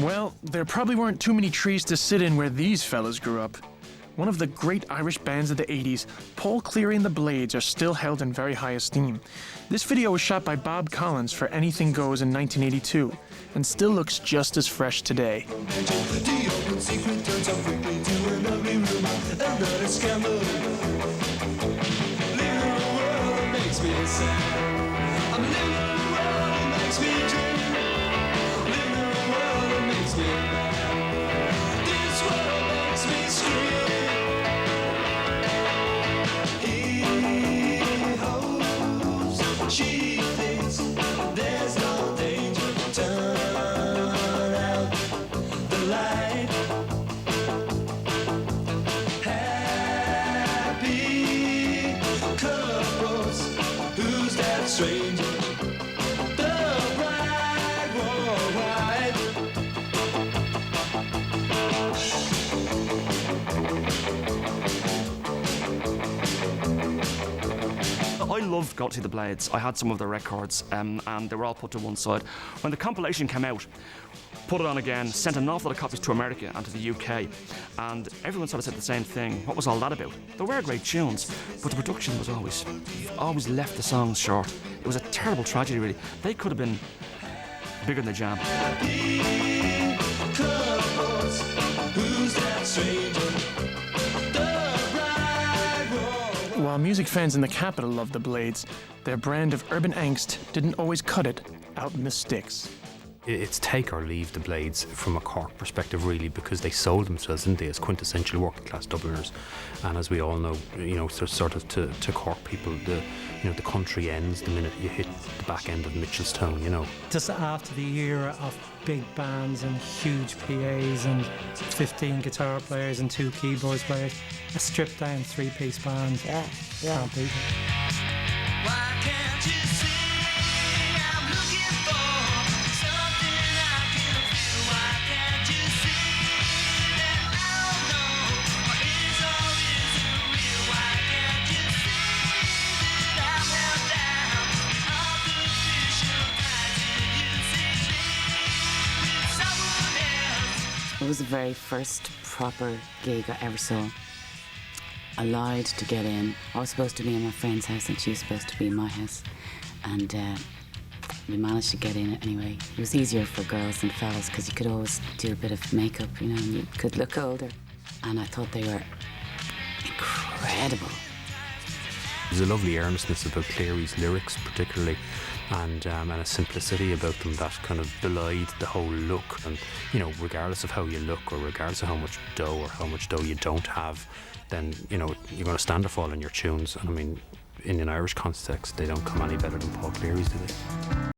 Well, there probably weren't too many trees to sit in where these fellas grew up. One of the great Irish bands of the 80s, Paul Cleary and the Blades are still held in very high esteem. This video was shot by Bob Collins for Anything Goes in 1982 and still looks just as fresh today. Stranger, the bride wore white. I loved going to see the Blades. I had some of their records, and they were all put to one side. When the compilation came out, put it on again, sent an awful lot of copies to America and to the UK, and everyone sort of said the same thing. What was all that about? There were great tunes, but the production was always left the songs short. It was a terrible tragedy, really. They could have been bigger than the Jam. While music fans in the capital loved the Blades, their brand of urban angst didn't always cut it out in the sticks. It's take or leave the Blades from a Cork perspective, really, because they sold themselves, didn't they, as quintessential working class Dubliners. And as we all know, sort of to Cork people, the country ends the minute you hit the back end of Mitchelstown, Just after the era of big bands and huge PAs and 15 guitar players and 2 keyboards players, a stripped down 3-piece band. Can't beat it. Why can't you see I'm looking for something I can feel? Why can't you see that I don't know what is or isn't real? Why can't you see that I'm held down artificial ties and you see me with someone else? It was the very first proper gig I ever saw. I lied to get in. I was supposed to be in my friend's house and she was supposed to be in my house. And we managed to get in anyway. It was easier for girls than fellas because you could always do a bit of makeup, and you could look older. And I thought they were incredible. There's a lovely earnestness about Cleary's lyrics, particularly, and a simplicity about them that kind of belied the whole look. And regardless of how you look, or regardless of how much dough or how much dough you don't have, then you're going to stand or fall in your tunes. And I mean, in an Irish context, they don't come any better than Paul Cleary's, do they?